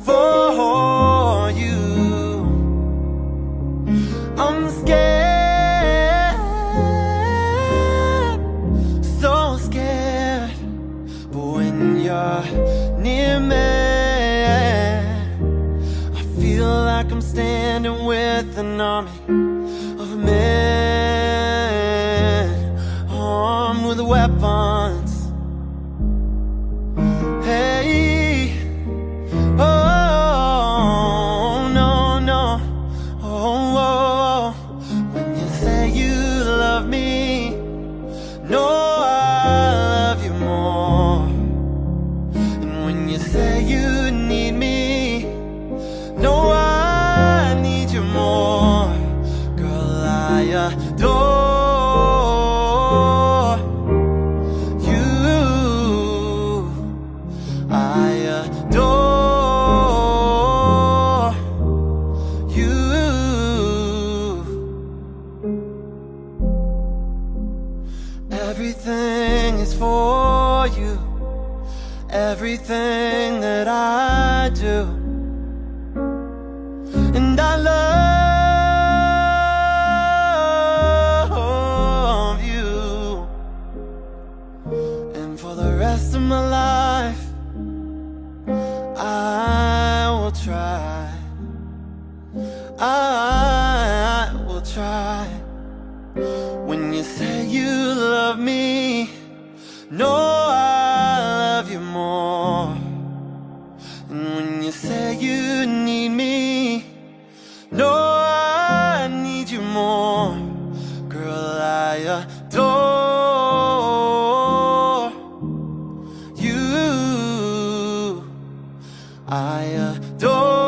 for you. I'm scared, so scared, but when you're near me, I feel like I'm standing with an army of men, armed with weapons. Hey, oh, no, no, oh, oh, when you say you love me, no, I love you more. And when you say you need me, no, I need you more. Girl, I adore you. I adore you. Everything is for you. Everything that I do, and I love you. And for the rest of my life, I will try, I will try. When you say you love me, no, I love you more. And when you say you need me, no, I need you more. Girl, I adore you. I adore